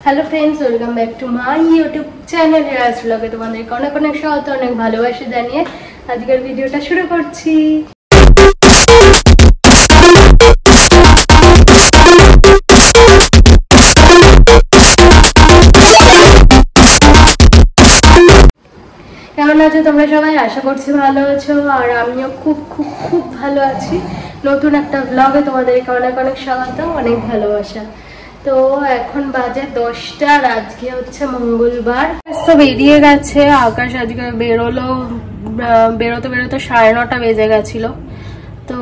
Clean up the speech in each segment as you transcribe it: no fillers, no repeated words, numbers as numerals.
Hello friends, welcome back to my YouTube channel Raj ব্লগে তোমাদেরকে অনেক অনেক স্বাগত, অনেক ভালোবাসা জানিয়ে আজকের ভিডিওটা শুরু করছি। কেমন আছো তোমরা সবাই? আশা করছি ভালো আছো, আর আমিও খুব খুব খুব ভালো আছি। নতুন একটা ব্লগে তোমাদেরকে অনেক অনেক স্বাগত, অনেক ভালোবাসা। তো এখন বাজে 10টা আর আজকে হচ্ছে মঙ্গলবার। তো বেরিয়ে গেছে আকাশ, আজকে বেরোতে 9:30 বেজে গেছিল। তো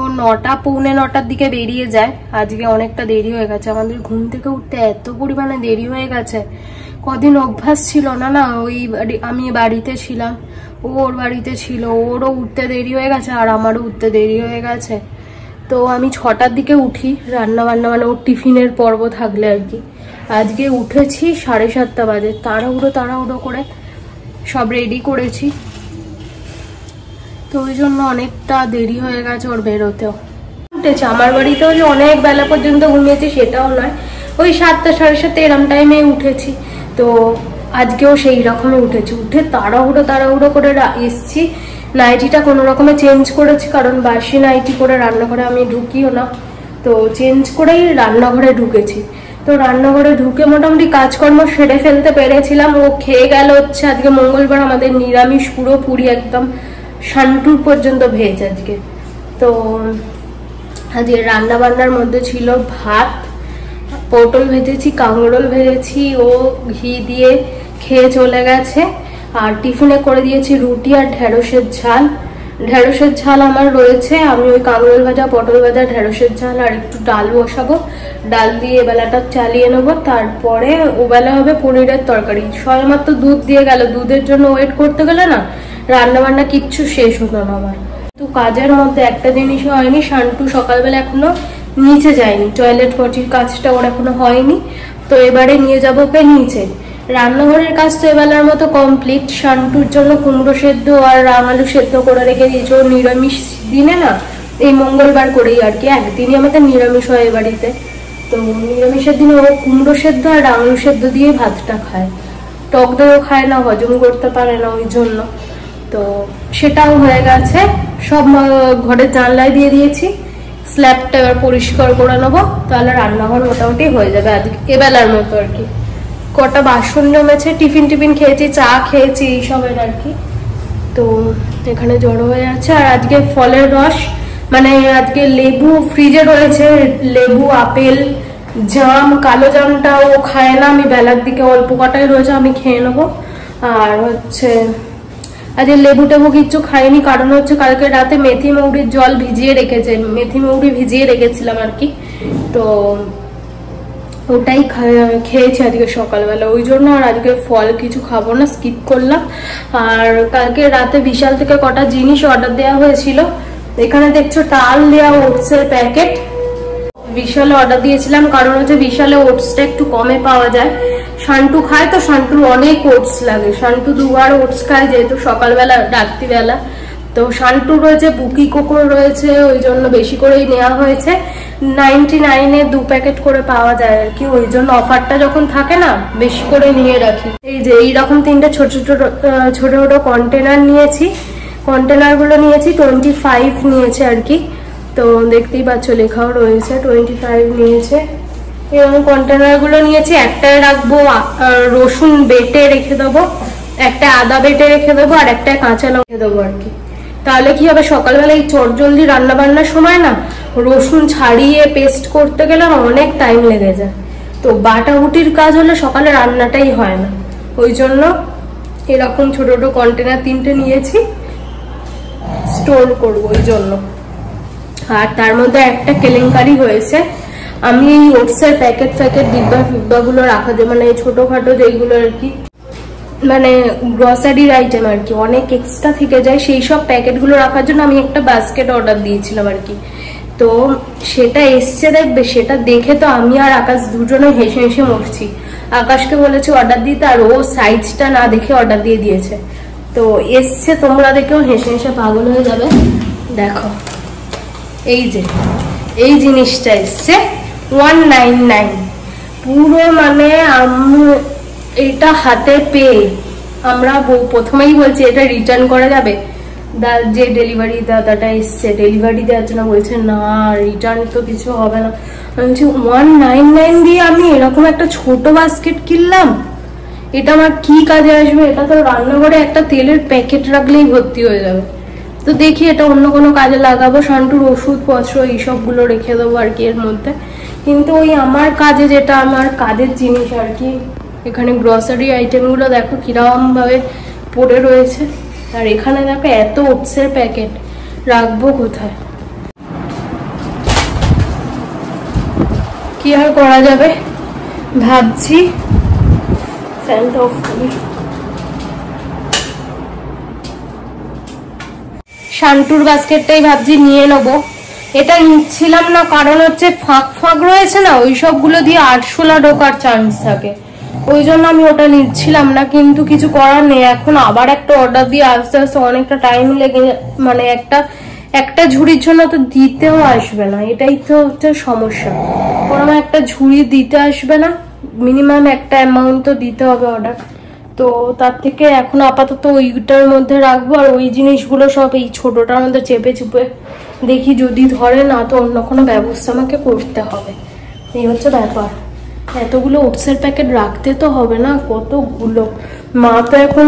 ও 9টা পৌনে 9টার দিকে বেরিয়ে যায়। আজকে অনেকটা দেরি হয়ে গেছে, আমাদের ঘুম থেকে উঠতে এত পরিমাণে দেরি হয়ে গেছে। কদিন অভ্যাস ছিল না, ওই আমি বাড়িতে ছিলাম, ওর বাড়িতে ছিল, ওরও উঠতে দেরি হয়ে গেছে আর আমারও উঠতে দেরি হয়ে গেছে। তো আমি 6টার দিকে উঠি, রান্না বান্না মানে ওর টিফিনের পর্ব থাকলে আর কি। আজকে উঠেছি 7:30 বাজে, তাড়াহুড়ো করে সব রেডি করেছি। তো ওই জন্য অনেকটা দেরি হয়ে গেছে ওর বেরোতেও। উঠেছে আমার বাড়িতেও যে অনেক বেলা পর্যন্ত ঘুমিয়েছি সেটাও নয়, ওই 7টা 7:30 এরম টাইমে উঠেছি। তো আজকেও সেই রকমই উঠেছি, উঠে তাড়াহুড়ো করে এসছি। নাইটিটা কোনো রকমে চেঞ্জ করেছি, কারণ বাসি নাইটি করে রান্নাঘরে আমি ঢুকিও না। তো চেঞ্জ করেই রান্নাঘরে ঢুকেছি। তো রান্নাঘরে ঢুকে মোটামুটি কাজকর্ম সেরে ফেলতে পেরেছিলাম। ও খেয়ে গেল হচ্ছে, আজকে মঙ্গলবার আমাদের নিরামিষ, পুরোপুরি একদম শান্টুর পর্যন্ত ভেজ আজকে। তো আজকে রান্না বান্নার মধ্যে ছিল ভাত, পটল ভেজেছি, কাঁকরোল ভেজেছি, ও ঘি দিয়ে খেয়ে চলে গেছে। আর টিফিনে করে দিয়েছি রুটি আর ঢেঁড়সের ঝাল আমার রয়েছে। আমি ওই কাঁকরোল ভাজা, পটল ভাজা, ঢেঁড়সের ঝাল আর একটু ডাল বসাবো, ডাল দিয়ে এবেলাটা চালিয়ে নেবো। তারপরে ওবেলা হবে পনিরের তরকারি। সবেমাত্র দুধ দিয়ে গেল, দুধের জন্য ওয়েট করতে গেলে না রান্না বান্না কিচ্ছু শেষ হতো না আমার। তো কাজের মধ্যে একটা জিনিসও হয়নি, শান্টু সকালবেলা এখনো নিচে যায়নি, টয়লেট পটির কাজটা ওর এখনো হয়নি। তো এবারে নিয়ে যাবো ওকে নিচে। রান্নাঘরের কাজ তো এবেলার মতো কমপ্লিট। শান্টুর জন্য কুমড়ো সেদ্ধ আর আলু সেদ্ধ করে রেখে দিয়েছি। ও নিরামিষ দিনে না, এই মঙ্গলবার করেই আর কি, একদিনই আমাদের নিরামিষ হয় এ বাড়িতে। তো নিরামিষের দিনে ও কুমড়ো সেদ্ধ আর আলু সেদ্ধ দিয়ে ভাতটা খায়, টক দইও খায় না, হজম করতে পারে না, ওই জন্য। তো সেটাও হয়ে গেছে। সব ঘরের জানলায় দিয়ে দিয়েছি, স্ল্যাবটা এবার পরিষ্কার করে নেবো, তাহলে রান্নাঘর মোটামুটি হয়ে যাবে আজকে এবেলার মতো আর কি। কটা বাসন জমেছে, টিফিন খেয়েছি, চা খেয়েছি, এইসবের আর কি। তো এখানে জড়ো হয়ে আছে। আর আজকে ফলের রস মানে আজকে লেবু ফ্রিজে রয়েছে, লেবু, আপেল, জাম, কালো জামটা ও খায় না, আমি বেলার দিকে অল্প কটাই রয়েছে, আমি খেয়ে নেবো। আর হচ্ছে আজকে লেবু টেবু কিচ্ছু খাইনি, কারণ হচ্ছে কালকে রাতে মেথি মৌরির জল ভিজিয়ে রেখেছে, মেথি মৌরি ভিজিয়ে রেখেছিলাম আর কি। তো ওটাই খেয়েছি আজকে সকালবেলা, ওই জন্য আর আজকে ফল কিছু খাবো না, স্কিপ করলাম। আর কালকে রাতে বিশাল থেকে কটা জিনিস অর্ডার দেওয়া হয়েছিল। এখানে দেখছো তাল দেওয়া ওটসের প্যাকেট, বিশালে অর্ডার দিয়েছিলাম, কারণ হচ্ছে বিশালে ওটসটা একটু কমে পাওয়া যায়। শান্টু খায়, তো শান্টুর অনেক ওটস লাগে, শান্টু 2বার ওটস খায়, যেহেতু সকালবেলা রাত্রিবেলা। তো শান্টু রয়েছে, বুকি কোকো রয়েছে, ওই জন্য বেশি করেই নেওয়া হয়েছে। 99-এ 2 প্যাকেট করে পাওয়া যায় আর কি, ওই জন্য অফারটা যখন থাকে না বেশি করে নিয়ে রাখি। এই যে এইরকম 3টে ছোট ছোট কন্টেনার নিয়েছি, কন্টেনারগুলো নিয়েছি 25 নিয়েছে আর কি। তো দেখতেই পাচ্ছ লেখাও রয়েছে 25 নিয়েছে। এরকম কন্টেনারগুলো নিয়েছি। একটায় রাখবো রসুন বেটে রেখে দেবো, একটা আদা বেটে রেখে দেবো, আর একটা কাঁচা লঙ্কা রেখে দেবো আর কি। তাহলে কি হবে, সকালবেলা এই চটজলদি রান্না বান্নার সময় না রসুন ছাড়িয়ে পেস্ট করতে গেলে অনেক টাইম লেগে যায়। তো বাটাবুটির কাজ হলে সকালে রান্নাটাই হয় না, ওই জন্য এরকম ছোট কন্টেনার 3টে নিয়েছি, স্টোর করবো ওই জন্য। আর তার মধ্যে একটা কেলেঙ্কারি হয়েছে, আমি এই ওটসের প্যাকেট ডিব্বাগুলো রাখা যায়, মানে ছোটখাটো যেগুলো আর কি, মানে গ্রসারির আইটেম আর কি, অনেক এক্সট্রা থেকে যায়, সেই সব প্যাকেটগুলো রাখার জন্য আমি একটা বাস্কেট অর্ডার দিয়েছিলাম আর কি। তো সেটা এসছে দেখবে, সেটা দেখে তো আমি আর আকাশ দুজনে হেসে মরছি। আকাশকে বলেছি অর্ডার দিতে, আর ও সাইজটা না দেখে অর্ডার দিয়ে দিয়েছে। তো এসছে, তোমরা দেখেও হেসে পাগল হয়ে যাবে। দেখো এই যে এই জিনিসটা এসছে 199, পুরো মানে এটা হাতে পেয়ে আমরা প্রথমেই বলছি এটা রিটার্ন করা যাবে। যে ডেলিভারি দাদাটা এসছে ডেলিভারি দেওয়ার জন্য বলছে না রিটার্ন তো কিছু হবে না। আমি বলছি 199 দিয়ে আমি এরকম একটা ছোট বাস্কেট কিনলাম, এটা আমার কি কাজে আসবে? এটা তো রান্নাঘরে একটা তেলের প্যাকেট রাখলেই ভর্তি হয়ে যাবে। তো দেখি এটা অন্য কোনো কাজে লাগাবো, শান্টুর ওষুধপত্র এইসবগুলো রেখে দেবো আর কি এর মধ্যে। কিন্তু ওই আমার কাজে যেটা আমার কাজের জিনিস আর কি, এখানে গ্রসারি আইটেমগুলো দেখো কিরকম ভাবে পড়ে রয়েছে। আর এখানে দেখো এত ওটসের প্যাকেট, রাখবো কোথায়? কি আর করা যাবে ভাবছি ফ্যানটা অফ করি। শান্টুর বাস্কেটটাই ভাবছি নিয়ে নেবো। এটা নিচ্ছিলাম না কারণ হচ্ছে ফাঁক ফাঁক রয়েছে না, ওই সবগুলো দিয়ে আরশোলা ঢোকার চান্স থাকে, ওই জন্য আমি ওটা নিচ্ছিলাম না। কিন্তু কিছু করার নেই, এখন আবার একটা অর্ডার দিয়ে আস্তে আস্তে অনেকটা টাইম লেগে, মানে একটা ঝুড়ির জন্য তো দিতেও আসবে না, এটাই তো হচ্ছে সমস্যা। ওরকম একটা ঝুড়ি দিতে আসবে না, মিনিমাম একটা অ্যামাউন্ট তো দিতে হবে অর্ডার। তো তার থেকে এখন আপাতত ওইটার মধ্যে রাখবো, আর ওই জিনিসগুলো সব এই ছোটটার মধ্যে চেপে চুপে দেখি যদি ধরে, না তো অন্য কোনো ব্যবস্থা আমাকে করতে হবে। এই হচ্ছে ব্যাপার। এতগুলো ওটসের প্যাকেট রাখতে তো হবে না, কতগুলো। মা তো এখন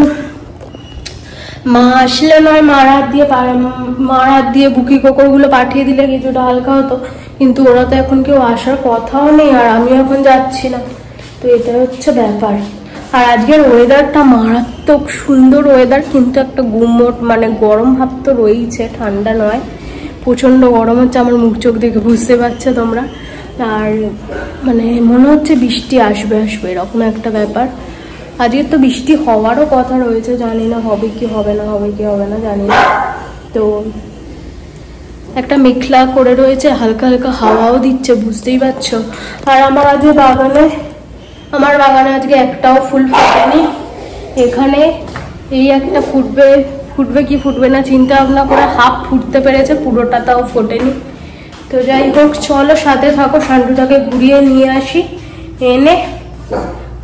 মা আসলে নয় মার হাত দিয়ে বুকি কোকরগুলো পাঠিয়ে দিলে কিছুটা হালকা হতো, কিন্তু ওরা তো এখন কেউ আসার কথাও নেই, আর আমি এখন যাচ্ছি না। তো এটা হচ্ছে ব্যাপার। আর আজকের ওয়েদারটা মারাত্মক সুন্দর ওয়েদার, কিন্তু একটা গুমোট মানে গরম ভাব তো রয়েছে, ঠান্ডা নয়, প্রচন্ড গরম হচ্ছে। আমার মুখ চোখ দেখে বুঝতে পারছো তোমরা। আর মানে মনে হচ্ছে বৃষ্টি আসবে এরকম একটা ব্যাপার। আজকে তো বৃষ্টি হওয়ারও কথা রয়েছে, জানি না হবে কি হবে না জানি না। তো একটা মেঘলা করে রয়েছে, হালকা হালকা হাওয়াও দিচ্ছে, বুঝতেই পারছো। আর আমার বাগানে আজকে একটাও ফুল ফোটেনি। এখানে এই একটা ফুটবে কি ফুটবে না চিন্তা ভাবনা করে হাফ ফুটতে পেরেছে, পুরোটা তাও ফোটেনি। তো যাই হোক চলো সাথে থাকো, শান্টুটাকে ঘুরিয়ে নিয়ে আসি, এনে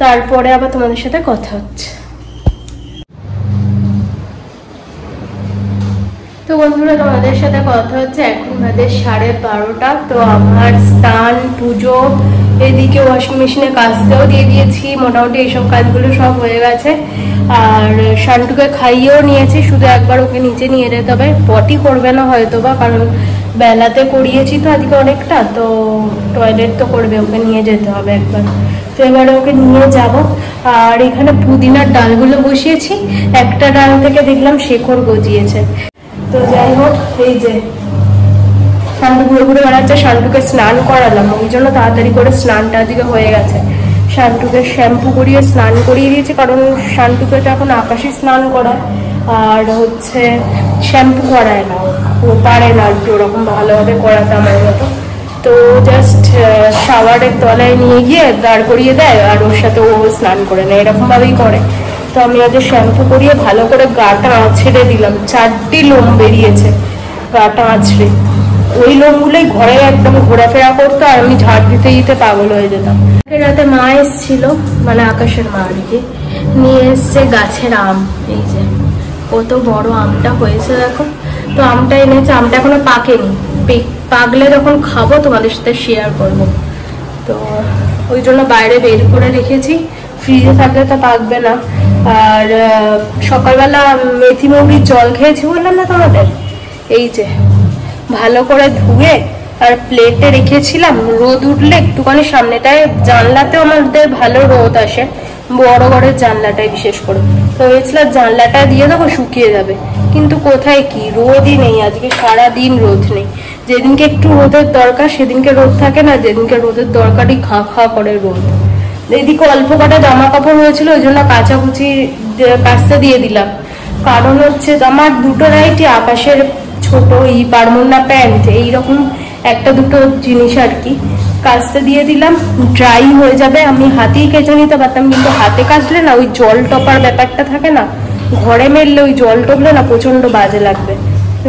তারপরে আবার তোমাদের সাথে কথা হচ্ছে। তো বন্ধুরা তোমাদের সাথে কথা হচ্ছে, এখন বাজে 12:30। তো আমার স্নান পুজো, এদিকে ওয়াশিং মেশিনে কাচতেও দিয়ে দিয়েছি, মোটামুটি এইসব কাজগুলো সব হয়ে গেছে। আর শান্টুকে খাইয়েও নিয়েছি, শুধু একবার ওকে নিচে নিয়ে যেতে হবে। পটি করবে না হয়তো বা, কারণ বেলাতে করিয়েছি তো আজকে অনেকটা, তো টয়লেট তো করবে, ওকে নিয়ে যেতে হবে একবার। তো এবারে ওকে নিয়ে যাব। আর এখানে পুদিনার ডালগুলো বসিয়েছি, একটা ডাল থেকে দেখলাম শেকড় গজিয়েছে। তো যাই হোক, এই যে শান্টু ঘুরে ঘুরে বেড়াচ্ছে, শান্টুকে স্নান করালাম, ওই জন্য তাড়াতাড়ি করে স্নানটা দিকে হয়ে গেছে। শান্টুকে শ্যাম্পু করিয়ে স্নান করিয়ে দিয়েছি, কারণ শান্টুকে তো এখন আকাশি স্নান করায়, আর হচ্ছে শ্যাম্পু করায় না, ও পারে না একটু ওরকম ভালোভাবে করাতে আমার মতো। তো জাস্ট শাওয়ারের তলায় নিয়ে গিয়ে দাঁড় করিয়ে দেয়, আর ওর সাথে ও স্নান করে নেয়, এরকমভাবেই করে। তো আমি আজ শ্যাম্পু করিয়ে ভালো করে গাটা আঁচড়ে দিলাম, 4টি লোম বেরিয়েছে গাটা আঁচড়ে। ওই লোমগুলোই ঘরে একদম ঘোরাফেরা করতো, আর আমি ঝাড় দিতে দিতে পাগল হয়ে যেতাম। রাতে মা এসছিল, মানে আকাশের মা আর কি, নিয়ে এসছে গাছের আম। এই যে কত বড় আমটা হয়েছে দেখো। তো আমটা এনেছে, আমটা এখনো পাকেনি, পাকলে যখন খাবো তোমাদের সাথে শেয়ার করব। তো ওই জন্য বাইরে বের করে রেখেছি, ফ্রিজে থাকলে তো পাকবে না। আর সকালবেলা মেথি মৌরির জল খেয়েছি বললাম না তোমাদের, এই যে ভালো করে ধুয়ে আর প্লেটে রেখেছিলাম। রোদ উঠলে একটুখানি সামনেটায়, জানলাতেও আমাদের ভালো রোদ আসে, বড় ঘরের জানলাটায় বিশেষ করে, তো ভেবেছিলাম জানলাটা দিয়ে দেবো শুকিয়ে যাবে, কিন্তু কোথায় কি রোদই নেই, আজকে সারাদিন রোদ নেই। যেদিনকে একটু রোদের দরকার সেদিনকে রোদ থাকে না, যেদিনকে রোদের দরকারই খা খা করে রোদ। এদিকে অল্প কটা জামা কাপড় হয়েছিল, ওই জন্য কাচাকুচি কাচতে দিয়ে দিলাম। কারণ হচ্ছে আমার দুটো নাইটি, আকাশের ছোট বারমুন্না প্যান্ট, এইরকম একটা দুটো জিনিস আর কি কাচতে দিয়ে দিলাম, ড্রাই হয়ে যাবে। আমি হাতেই কেচে নিতে পারতাম, কিন্তু হাতে কাচলে না ওই জল টপার ব্যাপারটা থাকে না, ঘরে মেললে ওই জল টপলে না প্রচন্ড বাজে লাগবে।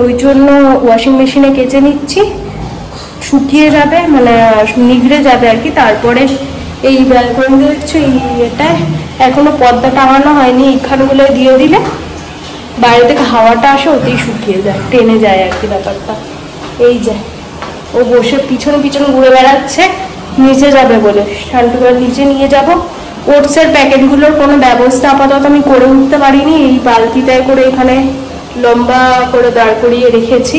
ওই জন্য ওয়াশিং মেশিনে কেচে নিচ্ছি, শুকিয়ে যাবে মানে নিগড়ে যাবে আর কি, তারপরে এই ব্যালকনি দেখছো, এটা এখনো পর্দা টাঙানো হয়নি, এইখানগুলো দিয়ে দিলে বাইরে থেকে হাওয়াটা আসে, ওতেই শুকিয়ে যায়, টেনে যায় আর কি ব্যাপারটা। এই যে ও বসে পিছনে পিছনে ঘুরে বেড়াচ্ছে নিচে যাবে বলে, শান্তিবার নিচে নিয়ে যাব। ওটসের প্যাকেটগুলোর কোনো ব্যবস্থা আপাতত আমি করে উঠতে পারিনি, এই বালতিতে করে এখানে লম্বা করে দাঁড় করিয়ে রেখেছি,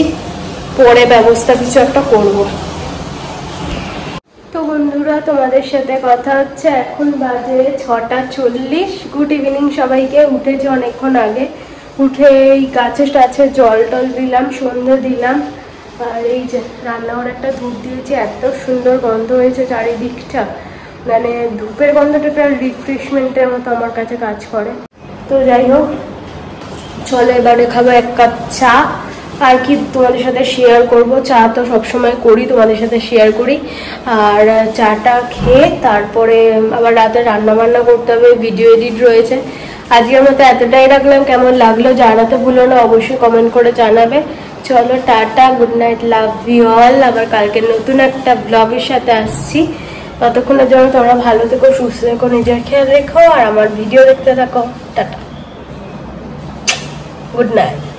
পরে ব্যবস্থা কিছু একটা করব। তো বন্ধুরা, তোমাদের সাথে কথা হচ্ছে, এখন বাজে 6:40। গুড ইভিনিং সবাইকে। উঠেছি অনেকক্ষণ আগে, উঠে এই গাছে টাছে জল টল দিলাম, সন্ধ্যে দিলাম, আর এই যে রান্নাঘরে একটা ধূপ দিয়েছি, এত সুন্দর গন্ধ হয়েছে চারিদিকটা, মানে ধূপের গন্ধটা একটা রিফ্রেশমেন্টের মতো আমার কাছে কাজ করে। তো যাই হোক, চলো এবারে খাবো 1 কাপ চা। আর কি তোমাদের সাথে শেয়ার করব, চা তো সবসময় করি, তোমাদের সাথে শেয়ার করি। আর চাটা খেয়ে তারপরে আবার রাতে রান্না বান্না করতে হবে, ভিডিও এডিট রয়েছে। আজকের মতো এতটাই রাখলাম, কেমন লাগলো জানাতে ভুলো না, অবশ্যই কমেন্ট করে জানাবে। চলো tata, good night, love you all. আবার কালকে নতুন একটা ব্লগের সাথে আসছি। ততক্ষণের জন্য তোমরা ভালো থেকো, সুস্থ থেকো, নিজের খেয়াল রেখো, আর আমার ভিডিও দেখতে থাকো। Tata, good night.